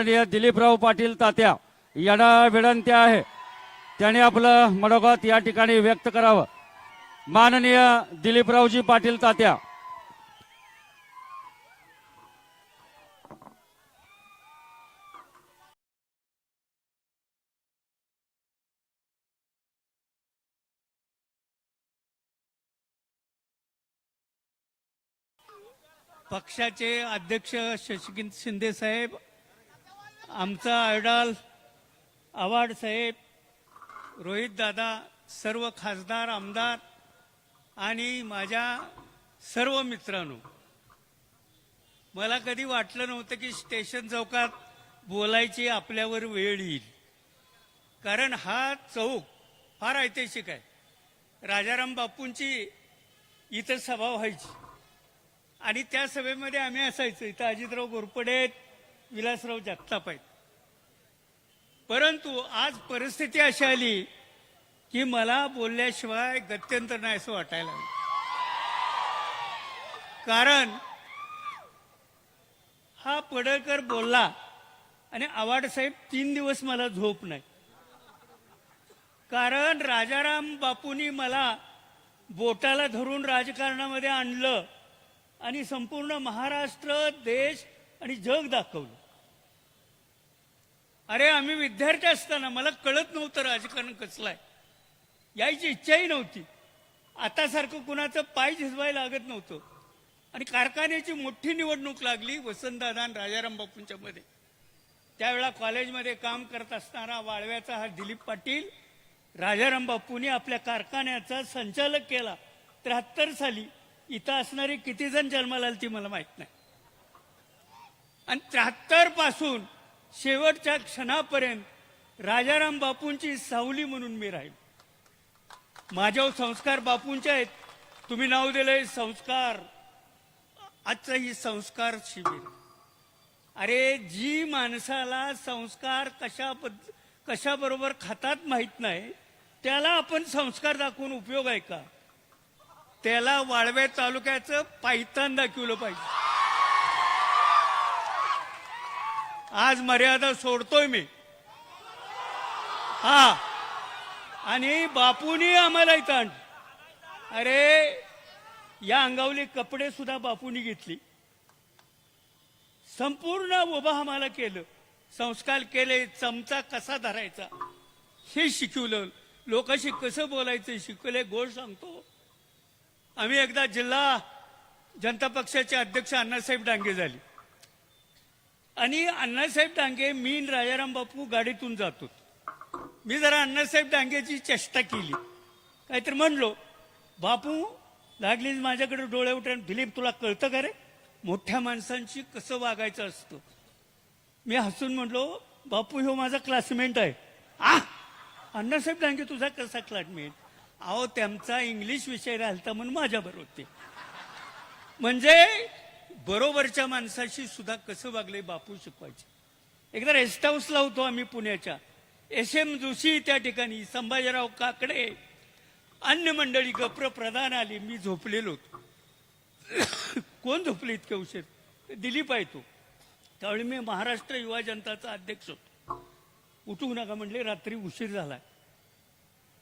दिलीपराव पाटील तात्या यांना विनंती आहे त्यांनी आपलं मनोगत या ठिकाणी व्यक्त करावं। माननीय दिलीपरावजी पाटील तात्या। पक्षाचे अध्यक्ष शशिकांत शिंदे साहेब, आमचा आयडॉल आव्हाड साहेब, रोहित दादा, सर्व खासदार आमदार आणि माझ्या सर्व मित्रांनो, मला कधी वाटलं नव्हतं की स्टेशन चौकात बोलायची आपल्यावर वेळ येईल, कारण हा चौक फार ऐतिहासिक आहे। राजाराम बापूंची इथं सभा व्हायची आणि त्या सभेमध्ये आम्ही असायचो। इथं अजितराव घोरपडे, विलासराव जगताप आहेत। परंतु आज परिस्थिती अशी आली की मला बोलल्याशिवाय गत्यंतर नाही असं वाटायला लागलं, कारण हा पडळकर बोलला आणि आव्हाड साहेब 3 दिवस मला झोप नाही, कारण राजाराम बापूंनी मला बोटाला धरून राजकारणामध्ये आणलं आणि संपूर्ण महाराष्ट्र, देश आणि जग दाखवलं। अरे आम्ही विद्यार्थी असताना मला कळत नव्हतं राजकारण कसलं आहे, यायची इच्छाही नव्हती। आता सारखं कुणाचं पाय झिजवायला लागत नव्हतं आणि कारखान्याची मोठी निवडणूक लागली वसंतदादा आणि राजाराम बापूंच्या मध्ये। त्यावेळेला कॉलेजमध्ये काम करत असणारा वाळव्याचा हा दिलीप पाटील राजाराम बापूंनी आपल्या कारखान्याचा संचालक केला। 73 साली इथं असणारे किती जण जन्माला आले ती मला माहित नाही, आणि 73 पासून शेवटच्या क्षणापर्यंत राजाराम बापूंची सावली म्हणून मी राहील। माझ्यावर संस्कार बापूंचे आहेत। तुम्ही नाव दिलंय संस्कार, आजचं ही संस्कार शिबिर। अरे जी माणसाला संस्कार कशाबरोबर खातात माहित नाही, त्याला आपण संस्कार दाखवून उपयोग आहे का? त्याला वाळवे तालुक्याचं पायतान दाखवलं पाहिजे। आज मर्यादा सोडतोय मी, हा, आणि बापूंनी आम्हाला इथं आणलं। अरे या अंगावली कपडे सुद्धा बापूंनी घेतली, संपूर्ण उभा आम्हाला केलं, संस्कार केले, चमचा कसा धरायचा हे शिकवलं, लोकांशी कसं बोलायचं शिकवले। गोड सांगतो, आम्ही एकदा जिल्हा जनता पक्षाचे अध्यक्ष अण्णासाहेब डांगे झाले आणि अण्णासाहेब डांगे, मी राजाराम बापू गाडीतून जातो। मी जरा अण्णासाहेब डांगेची चेष्टा केली, काहीतरी म्हणलो, बापू लागलीच माझ्याकडे डोळे उठून, दिलीप तुला कळतं का रे मोठ्या माणसांशी कसं वागायचं असतं? मी हसून म्हणलो, बापू हो माझा क्लासमेट आहे। अण्णासाहेब डांगे तुझा कसा क्लासमेट? अहो त्यांचा इंग्लिश विषय राहिलता म्हणून माझ्याबरोबर होते। म्हणजे बरोबरच्या माणसाशी सुद्धा कसं वागले बापू शिकवायचे। एकदा रेस्ट हाऊसला होतो आम्ही पुण्याच्या, SM जोशी त्या ठिकाणी, संभाजीराव काकडे, अन्य मंडळी, गप्र प्रधान आली, मी झोपलेलो होतो। कोण झोपले इतके उशीर? दिलीप आहे तो। त्यावेळी मी महाराष्ट्र युवा जनताचा अध्यक्ष होतो। उठू नका म्हणले, रात्री उशीर झालाय।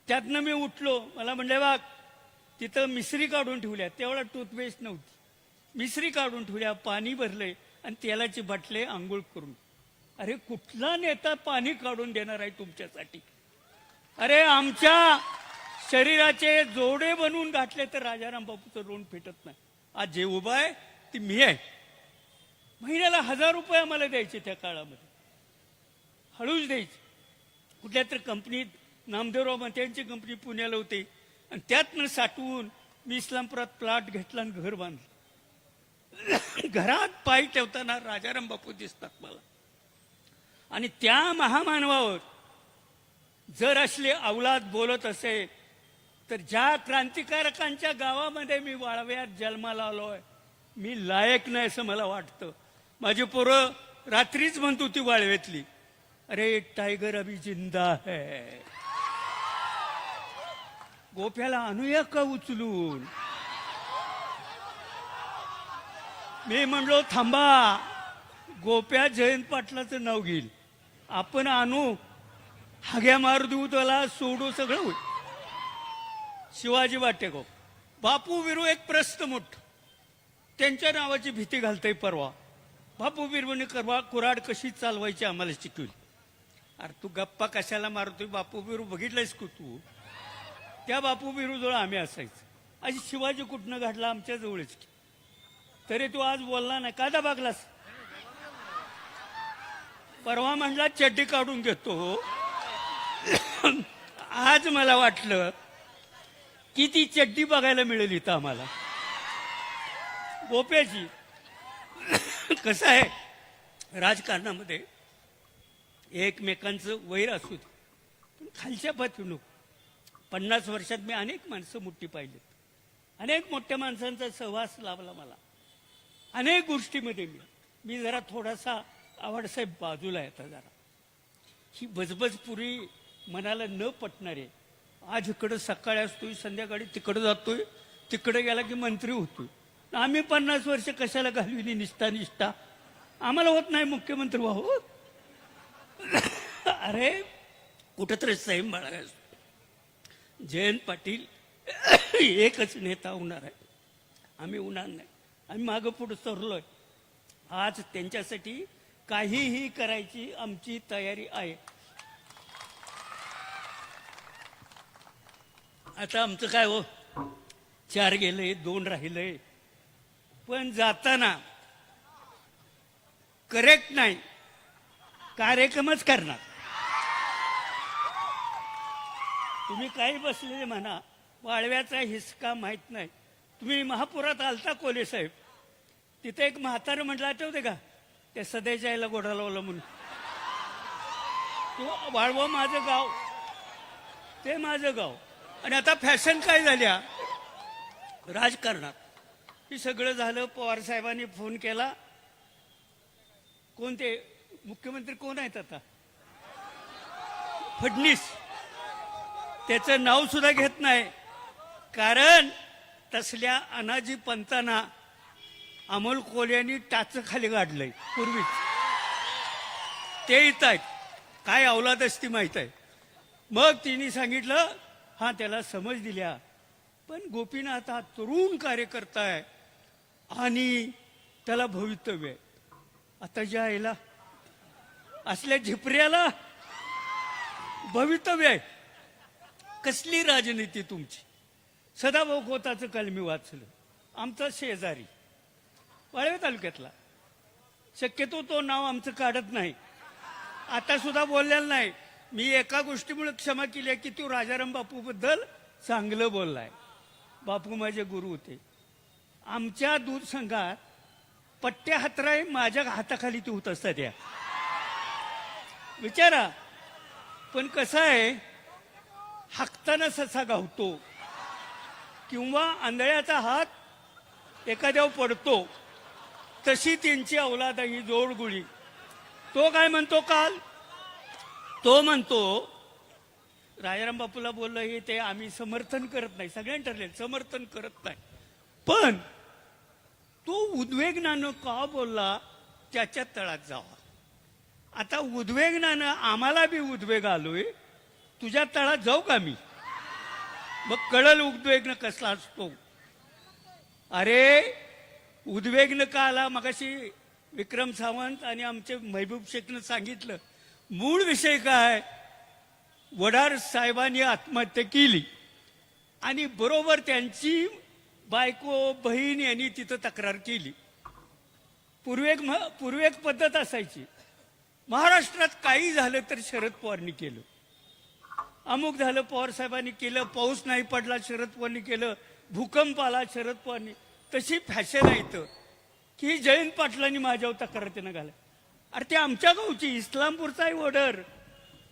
त्यातनं मी उठलो, मला म्हणले बघ तिथं मिसरी काढून ठेवल्या, तेवढा टूथपेस्ट नव्हती, मिसरी काढून ठेवल्या, पाणी भरले आणि तेलाची बाटले आंघोळ करून। अरे कुठला नेता पाणी काढून देणार आहे तुमच्यासाठी? अरे आमच्या शरीराचे जोडे बनवून घातले तर राजाराम बापूचं लोण फेटत नाही। आज जे उभा आहे ती मी आहे। महिन्याला 1000 रुपये आम्हाला द्यायचे त्या काळामध्ये, हळूच द्यायचे। कुठल्या तर कंपनीत, नामदेवराव त्यांची कंपनी पुण्याला होती, आणि त्यातनं साठवून मी इस्लामपुरात प्लॉट घेतला आणि घर बांधलं। घरात पाय ठेवताना राजाराम बापू दिसतात मला। आणि त्या महामानवावर जर असले औलाद बोलत असे तर ज्या क्रांतिकारकांच्या गावामध्ये मी वाळव्यात जन्माला आलोय, मी लायक नाही असं मला वाटतं। माझी पोरं रात्रीच म्हणत होती वाळव्यातली, अरे टायगर अभी जिंदा है, गोप्याला आणूया का उचलून? मी म्हणलो थांबा, गोप्या जयंत पाटलाचं नाव घेईल, आपण आणू हाग्या मार देऊ, त्याला सोडू, सगळं होईल. शिवाजी वाटेगाव बापू विरू एक प्रश्न मोठं, त्यांच्या नावाची भीती घालतंय परवा. बापू बिरवणी कुराड कशी चालवायची आम्हाला शिकवली. अरे तू गप्पा कशाला मारतोय? बापू बिरू बघितलंयस का तू? त्या बापू बिरू जवळ आम्ही असायचं. अशी शिवाजी कुठनं घडला? आमच्या जवळच की. तरी तू आज बोलला नाही का? दाबागलास परवा म्हणला चड्डी काढून घेतो. आज मला वाटलं की ती चड्डी बघायला मिळेल इथं आम्हाला गोप्याची. कसं आहे राजकारणामध्ये एकमेकांचं वैर असू दे, पण खालच्या पातळीवर नको. 50 वर्षात मी अनेक माणसं मोठी पाहिलीत, अनेक मोठ्या माणसांचा सहवास लाभला मला. अनेक गोष्टीमध्ये मी जरा थोडासा आवडसाहेब बाजूला आहे. आता जरा ही बजबज पुरी मनाला न पटणारे. आज इकडं सकाळी असतोय, संध्याकाळी तिकडं जातोय, तिकडे गेला की मंत्री होतोय. आम्ही 50 वर्ष कशाला घालविली निष्ठा? आम्हाला होत नाही मुख्यमंत्री व्हावं. अरे कुठंतरी संयम बाळगायचं. जयंत पाटील एकच नेता होणार आहे, आम्ही होणार नाही. आम्ही मागं पुढे सरलोय. आज त्यांच्यासाठी काहीही करायची आमची तयारी आहे. आता आमचं काय हो, 4 गेले, 2 राहिले, पण जाताना करेक्ट नाही, कार्यक्रमच करणार. तुम्ही काही बसलेले म्हणा, वाळव्याचा हिसका माहित नाही. तुम्ही महापुरात आलता कोले साहेब, तिथे एक म्हातारं म्हटलं आठवते का? त्या सदैच्या आईला गोडा लावला म्हणून. तो वाळवं माझं गाव, ते माझं गाव. आणि आता फॅशन काय झाल्या राजकारणात. हे सगळं झालं. पवार साहेबांनी फोन केला. कोणते मुख्यमंत्री कोण आहेत आता? फडणीस. त्याचं नाव सुद्धा घेत नाही, कारण तसल्या अनाजी पंतांना अमोल कोल्यांनी टाच खाली गाडलंय पूर्वीच. ते येत आहेत, काय अवलाद असती माहित आहे. मग तिने सांगितलं हा त्याला समज दिल्या, पण गोपीनाथ हा तरुण कार्यकर्ता आहे आणि त्याला भवितव्य आहे. आता ज्या आईला असल्या झिपऱ्याला भवितव्य आहे. कसली राजनीती तुमची? सदाभाऊ खोताचं काल मी वाचलं, आमचा शेजारी वाळवे तालुक्यातला. शक्यतो तो नाव आमचं काढत नाही, आता सुद्धा बोललेला नाही. मी एका गोष्टीमुळे क्षमा केली आहे की तू राजाराम बापू बद्दल चांगलं बोललाय. बापू माझे गुरु होते. आमच्या दूध संघात पट्ट्या हातराय माझ्या हाताखाली ते होत असतात या विचारा. पण कसं आहे, हाकताना ससा गावतो किंवा आंधळ्याचा हात एखाद्यावर पडतो, तशी त्यांची अवलाद ही जोडगुळी. तो काय म्हणतो काल? तो म्हणतो राजाराम बापूला बोललं हे ते आम्ही समर्थन करत नाही, सगळ्यांनी ठरले समर्थन करत नाही. पण तो उद्वेगनानं का बोलला त्याच्या तळात जावा. आता उद्वेगनानं आम्हाला बी उद्वेग आलोय, तुझ्या तळात जाऊ का मी? मग कळल उद्वेगनं कसला असतो. अरे उद्वेगनं का आला? मगाशी विक्रम सावंत आणि आमचे महबूब शेखनं सांगितलं. मूळ विषय काय? वडार साहेबांनी आत्महत्या केली आणि बरोबर त्यांची बायको बहीण यांनी तिथं तक्रार केली. पूर्वी एक पद्धत असायची, महाराष्ट्रात काही झालं तर शरद पवारनी केलं, अमुक झालं पवार साहेबांनी केलं, पाऊस नाही पडला शरद पवारनी केलं, भूकंप आला शरद पवारनी. तशी फॅशन आहे इथं की जयंत पाटलांनी माझ्यावर तक्रार त्यानं घाला. अरे ते आमच्या गावची इस्लामपूरचा आहे वडर,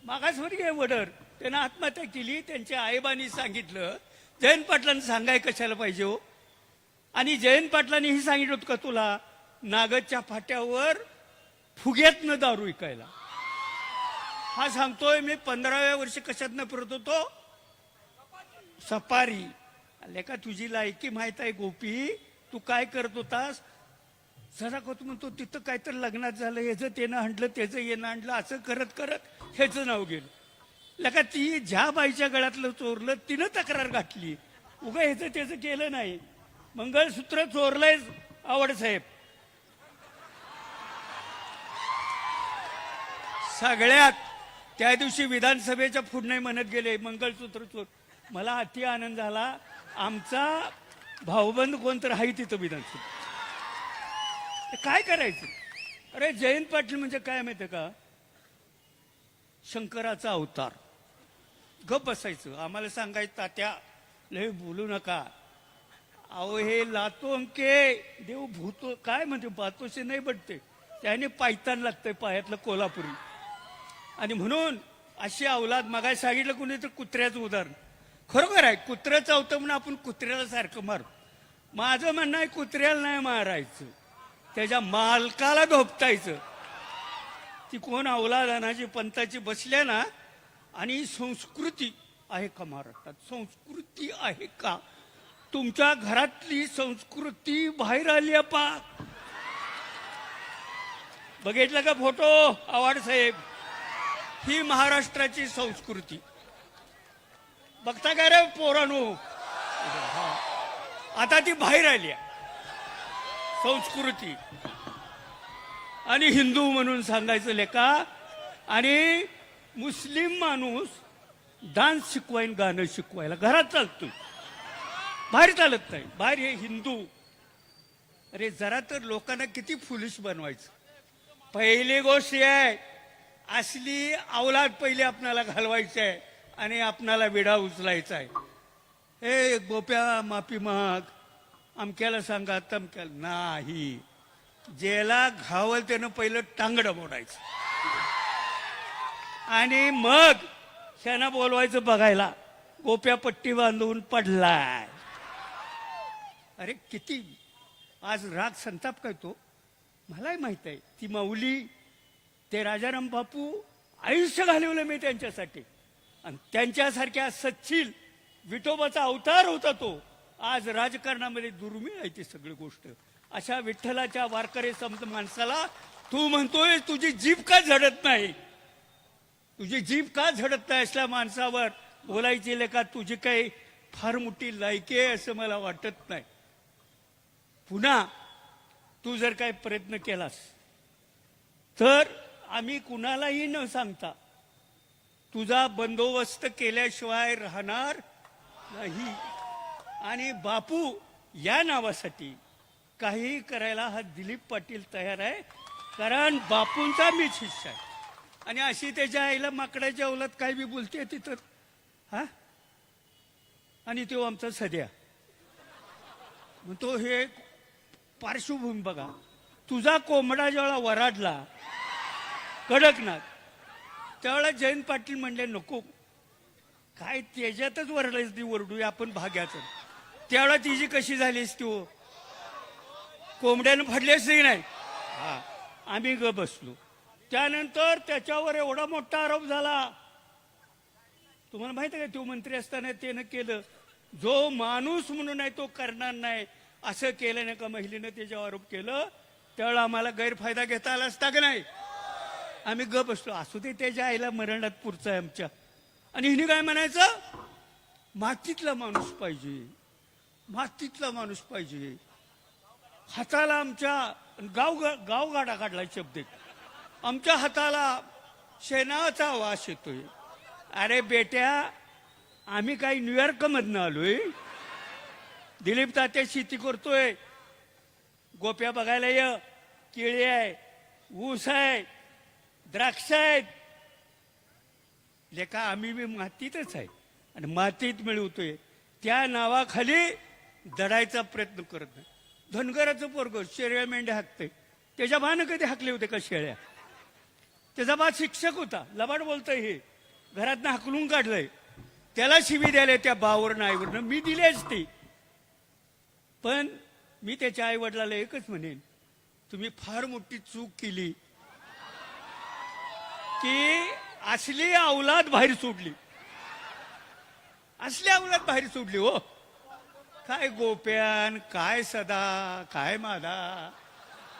मागासवर्गीय आहे वडर, त्यानं आत्महत्या केली. त्यांच्या आईबांनी सांगितलं जयंत पाटलांनी सांगाय कशाला पाहिजे हो. आणि जयंत पाटलांनी ही सांगितलं होतं का तुला नागदच्या फाट्यावर फुग्यातनं दारू विकायला? हा सांगतोय मी 15व्या वर्षी कशातनं फिरत होतो, सफारी. लेका तुझी लायकी माहित आहे गोपी, तू काय करत होतास? जरा कत म्हणतो तिथं काय तर लग्नात झालं, ह्याचं त्यानं आणलं, त्याचं येणं आणलं, असं करत करत ह्याचं नाव गेलं. लका ती ज्या बाईच्या गळ्यातलं चोरलं तिनं तक्रार घातली, उगा ह्याचं त्याचं केलं नाही. मंगळसूत्र चोरलंय आवडसाहेब. सगळ्यात त्या दिवशी विधानसभेच्या पुढे म्हणत गेले मंगळसूत्र चोर. मला अति आनंद झाला. आमचा भाऊबंद कोणतर आहे तिथं विधानसभा. काय करायचं? अरे जयंत पाटील म्हणजे काय माहितीये का, शंकराचा अवतार. गप बसायचं, आम्हाला सांगायचं तात्या लय बोलू नका. अहो हे लातोंके देव भूतो काय म्हणते बातोसे नाही बटते, त्याने पायतान लागतंय पायातलं कोल्हापुरी. आणि म्हणून अशी अवलाद, मगाशी सांगितलं कुणी तर कुत्र्याचं उदाहरण, खरोखर आहे. कुत्रं चावतं म्हणून आपण कुत्र्याला सारखं मारतो. माझं म्हणणं आहे कुत्र्याला नाही मारायचं, त्याच्या मालकाला धोपटायचं. ती कोण अवलाद अनाजी पंथाची बसल्या ना. आणि संस्कृती आहे का महाराष्ट्रात? संस्कृती आहे का? तुमच्या घरातली संस्कृती बाहेर आली आहे पा. बघितलं का फोटो आवाड साहेब? ही महाराष्ट्राची संस्कृती बघता का रे पोरानो? आता ती बाहेर आली संस्कृती. आणि हिंदू म्हणून सांगायचं लेका. आणि मुस्लिम माणूस डान्स शिकवायन, गाणं शिकवायला घरात चालतो, बाहेर चालत नाही. बाहेर हे हिंदू. अरे जरा तर लोकांना किती फुलिश बनवायचं. पहिली गोष्ट आहे, असली अवलाद पहिले आपणाला घालवायची आहे आणि आपणाला विडा उचलायचा आहे. हे गोप्या माफी माग, अमक्याला सांगा तमक्याला नाही. ज्याला घावल त्यानं पहिलं टांगडं मोडायचं आणि मग त्यांना बोलवायचं बघायला गोप्या पट्टी बांधून पडलाय. अरे किती आज राग संताप काय तो मलाही माहित आहे. ती माऊली, ते राजाराम बापू आयुष्य घालवलं मी त्यांच्यासाठी. आणि त्यांच्यासारख्या सच्चिल विठोबाचा अवतार होता तो. आज राजकारणामध्ये दुर्मिळ आहे ती सगळी गोष्ट. अशा विठ्ठलाच्या वारकरी समज माणसाला तू म्हणतोय तुझी जीभ का झडत नाही, तुझी जीभ का झडत नाही असल्या माणसावर बोलायची लेका तुझी काही फार मोठी लायकी आहे असं मला वाटत नाही. पुन्हा तू जर काही प्रयत्न केलास तर आम्ही कुणालाही न सांगता तुझा बंदोबस्त केल्याशिवाय राहणार नाही. आणि बापू या नावासाठी काही करायला हा दिलीप पाटील तयार आहे, कारण बापूंचा मी शिष्य आहे. आणि अशी त्याच्या आईला माकडाच्या अवलात काय बी बोलते तिथं हा. आणि तो आमचा सध्या म्हणतो हे पार्श्वभूमी बघा. तुझा कोंबडा जेव्हा वराडला कडकनाथ त्यावेळेला जयंत पाटील म्हणले नको काय त्याच्यातच वरडायच ती वरडूया आपण भाग्याचं. त्यावेळेला तिची कशी झालीस तू कोंबड्यानं फडलेच नाही. हा आम्ही ग बसलो. त्यानंतर त्याच्यावर एवढा मोठा आरोप झाला. तुम्हाला माहिती आहे का तो मंत्री असताना त्यानं केलं. जो माणूस म्हणून आहे तो करणार नाही असं केलं नाही का महिलेनं त्याच्यावर आरोप केलं. त्यावेळेला आम्हाला गैरफायदा घेता आला असता का नाही. आम्ही ग बसलो. असू दे त्याच्या आईला मरणात पुरचं आहे आमच्या. आणि हिने काय म्हणायचं मातीतला माणूस पाहिजे, मातीतला माणूस पाहिजे. हाताला आमच्या गावगाडा काढला शब्द आमच्या हाताला शेणाचा वास येतोय. अरे बेट्या आम्ही काही न्यूयॉर्क मधनं आलोय. दिलीप तात्या शेती करतोय, गोप्या बघायला ये, केळी आहे, ऊस आहे, द्राक्ष आहेत. लेका आम्ही बी मातीतच आहे आणि मातीत मिळवतोय. त्या नावाखाली दडायचा प्रयत्न करत नाही. धनगराचं पोरग शेळ्या मेंढ्या हाकते, त्याच्या बानं कधी हाकले होते का शेळ्या? त्याचा बा शिक्षक होता, लबाड बोलतोय हे, घरातनं हाकलून काढलंय. त्याला शिवी द्यायला त्या बावरनं आईवरनं मी दिली असती. पण मी त्याच्या आई वडिलाला एकच म्हणेन, तुम्ही फार मोठी चूक केली की असली अवलाद बाहेर सोडली, असली अवलाद बाहेर सोडली. हो काय गोप्यान, काय सदा, काय माधा,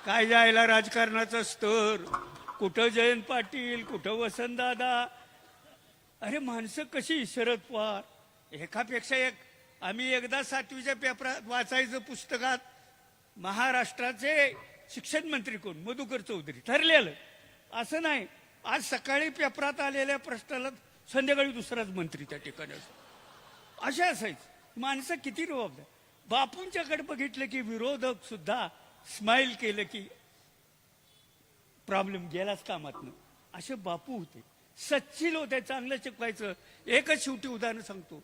काय जायला राजकारणाचा स्तर, कुठं जयंत पाटील, कुठं वसंतदादा. अरे माणसं कशी, शरद पवार एकापेक्षा एक. आम्ही एकदा 7वीच्या पेपरात वाचायचं पुस्तकात, महाराष्ट्राचे शिक्षण मंत्री कोण, मधुकर चौधरी ठरलेलं. असं नाही आज सकाळी पेपरात आलेल्या प्रश्नाला संध्याकाळी दुसराच मंत्री त्या ठिकाणी असतो. असे असायचं. माणसं किती रुबाबदार. बापूंच्याकडे बघितलं की विरोधक सुद्धा स्माइल केलं की प्रॉब्लेम गेलाच कामातनं. असे बापू होते, सच्चिल होते, चांगलं शिकवायचं. एकच शेवटी उदाहरण सांगतो.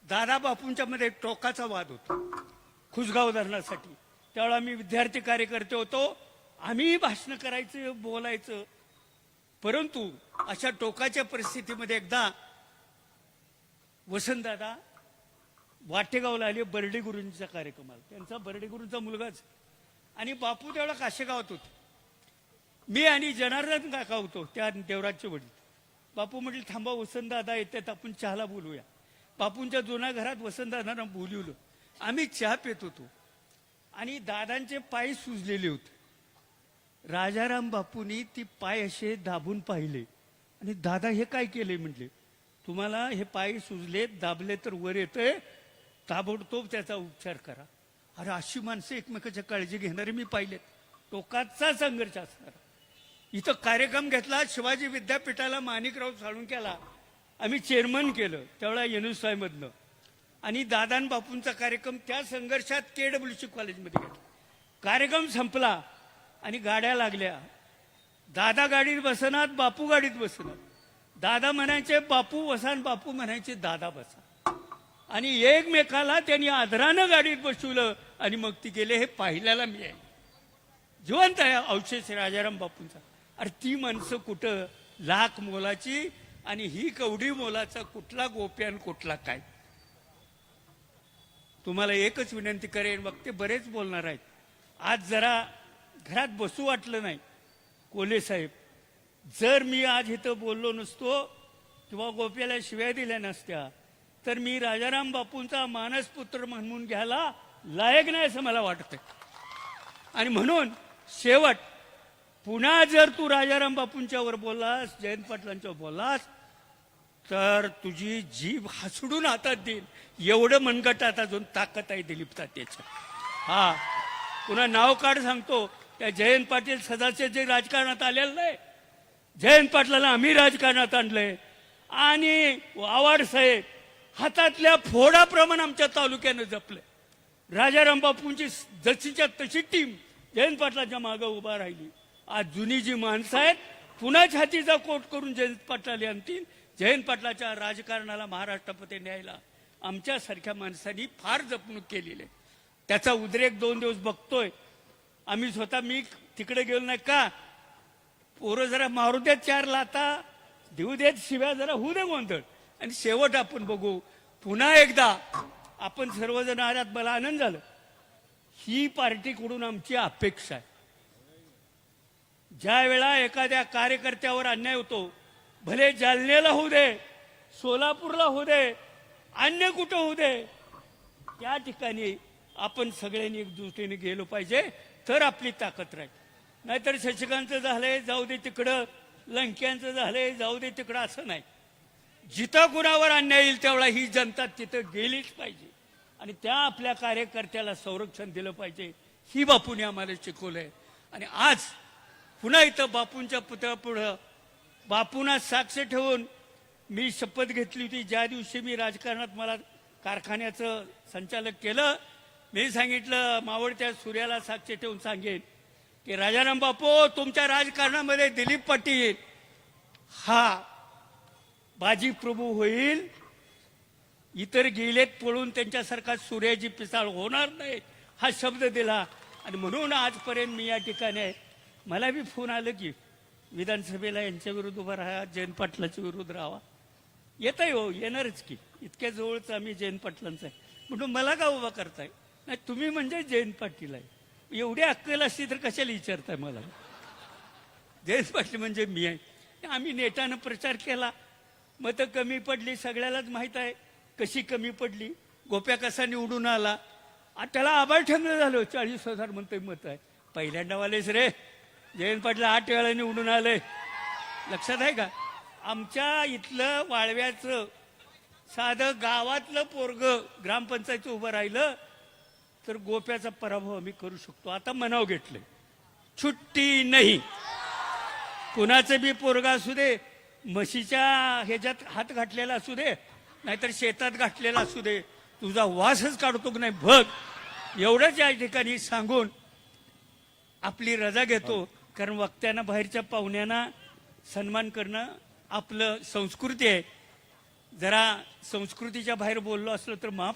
दादा बापूंच्या मध्ये टोकाचा वाद होता खुसगाव धरणासाठी. त्यावेळेला आम्ही विद्यार्थी कार्यकर्ते होतो. आम्ही भाषण करायचं, बोलायचं. परंतु अशा टोकाच्या परिस्थितीमध्ये एकदा वसंतदादा वाटेगावला आले बर्डे गुरुंचा कार्यक्रमाला. त्यांचा बर्डे गुरुंचा मुलगाच. आणि बापू तेवढा काशेगावात होते. मी आणि जनार्दन काका होतो, त्या देवराजचे वडील. बापू म्हटले थांबा, वसंतदादा येतात, आपण चहाला बोलूया. बापूंच्या जुन्या घरात वसंतदादांना बोलवलं. आम्ही चहा पित होतो आणि दादांचे पाय सुजलेले होते. राजाराम बापूंनी ती पाय असे दाबून पाहिले आणि दादा हे काय केले म्हटले, तुम्हाला हे पाय सुजले, दाबले तर वर येतंय, ताबडतोब त्याचा उपचार करा. अरे अशी माणसं एकमेकाच्या काळजी घेणारे मी पाहिलेत. टोकाचा संघर्ष असणार. इथं कार्यक्रम घेतला शिवाजी विद्यापीठाला, माणिकराव साळुंक्याला आम्ही चेअरमन केलं त्यावेळेला युनुसाई मधनं. आणि दादान बापूंचा कार्यक्रम त्या संघर्षात KWC कॉलेजमध्ये घेतला. कार्यक्रम संपला आणि गाड्या लागल्या. दादा गाडीत बसणार, बापू गाडीत बसणार. दादा म्हणायचे बापू बसान, बापू म्हणायचे दादा बसा. आणि एकमेकाला त्यांनी आदरानं गाडीत बसवलं आणि मग ती गेले. हे पाहिल्याला मी आहे, जिवंत आहे अवशेष राजाराम बापूंचा. अरे ती माणसं कुठं, लाख मोलाची आणि ही कवडी मोलाचा कुठला गोप्यान कुठला काय. तुम्हाला एकच विनंती करेन, मग ते बरेच बोलणार आहेत. आज जरा घरात बसू वाटलं नाही. कोले साहेब, जर मी आज इथं बोललो नसतो किंवा गोप्याला शिव्या दिल्या नसत्या तर मी राजाराम बापूंचा मानसपुत्र म्हणून घ्यायला लायक नाही असं मला वाटतंय. आणि म्हणून शेवट, पुन्हा जर तू राजाराम बापूंच्यावर बोललास, जयंत पाटलांच्यावर बोललास तर तुझी जीभ हसडून हातात देईल. एवढं मनगटात अजून ताकद आहे दिलीप तात्याच्या. हा पुन्हा नाव काढ सांगतो, त्या जयंत पाटील सदाचे जे राजकारणात आलेलं नाही, जयंत पाटलाला आम्ही राजकारणात आणलंय. आणि आवाड साहेब हातातल्या फोडाप्रमाणे आमच्या तालुक्यानं जपलंय. राजाराम बापूंची जशीच्या तशी टीम जयंत पाटलाच्या मागं उभा राहिली. आज जुनी जी माणसं आहेत पुन्हा छातीचा कोट करून जयंत पाटलाला आणतील. जयंत पाटलाच्या राजकारणाला महाराष्ट्रामध्ये न्यायला आमच्यासारख्या माणसांनी फार जपणूक केलेली आहे. त्याचा उद्रेक 2 दिवस बघतोय आम्ही स्वतः. मी तिकडे गेलो नाही का, पोरं जरा मारू देत 4 लाता, देऊ देत शिव्या, जरा होऊ दे गोंधळ. आणि शेवट आपण बघू. पुन्हा एकदा आपण सर्वजण आलात, मला आनंद झाला. ही पार्टीकडून आमची अपेक्षा आहे, ज्या वेळा एखाद्या कार्यकर्त्यावर अन्याय होतो, भले जालन्याला होऊ दे, सोलापूरला होऊ दे, अन्य कुठं होऊ दे, त्या ठिकाणी आपण सगळ्यांनी एकजुटीने गेलो पाहिजे, तर आपली ताकद राहील. नाहीतर शशिकांतचं झालंय जाऊ दे तिकडं, लंक्यांचं झालंय जाऊ दे तिकडं, असं नाही. जिथं कुणावर अन्याय येईल त्यावेळा ही जनता तिथं गेलीच पाहिजे आणि त्या आपल्या कार्यकर्त्याला संरक्षण दिलं पाहिजे. ही बापूने आम्हाला शिकवलंय. आणि आज पुन्हा इथं बापूंच्या पुतळ्यापुढं बापूंना साक्ष ठेवून मी शपथ घेतली होती. ज्या दिवशी मी राजकारणात मला कारखान्याचं संचालक केलं, मी सांगितलं मावळत्या सूर्याला साक्ष ठेवून सांगेन की राजाराम बापू, तुमच्या राजकारणामध्ये दिलीप पाटील हा बाजी प्रभू होईल. इतर गेलेत पळून, त्यांच्यासारखा सूर्याची पिसाळ होणार नाही हा शब्द दिला. आणि म्हणून आजपर्यंत मी या ठिकाणी आहे. मला बी फोन आलं की विधानसभेला यांच्या विरुद्ध उभा राहा, जयंत पाटलाच्या विरुद्ध राहा. येत आहे हो, येणारच की. इतक्या जवळच आम्ही जयंत पाटलांचं आहे म्हणून मला का उभा करताय? नाही, तुम्ही म्हणजे जयंत पाटील आहे. एवढी अक्कल असती तर कशाला विचारताय मला? जयंत पाटील म्हणजे मी आहे. आम्ही नेटानं प्रचार केला, मतं कमी पडली, सगळ्यालाच माहीत आहे कशी कमी पडली. गोप्या कसा निवडून आला, त्याला आभार ठेवलं झालं. 40,000 म्हणतोय मत आहे. पहिल्यांदा वालेस रे. जयंत पाटील 8 वेळा निवडून आलंय, लक्षात आहे का? आमच्या इथलं वाळव्याचं साधं गावातलं पोरग ग्रामपंचायत उभं राहिलं तर गोप्याचा पराभव आम्ही करू शकतो. आता मनाव घेतलंय, छुट्टी नाही. कुणाचं बी पोरगा असू दे, म्हशीच्या ह्याच्यात हात घातलेला असू दे, नाहीतर शेतात घातलेला असू दे, तुझा वासच काढतो की नाही बघ. एवढंच या ठिकाणी सांगून आपली रजा घेतो. कारण वक्त्यांना, बाहेरच्या पाहुण्यांना सन्मान करणं आपलं संस्कृती आहे. जरा संस्कृतीच्या बाहेर बोललो असलो तर माफ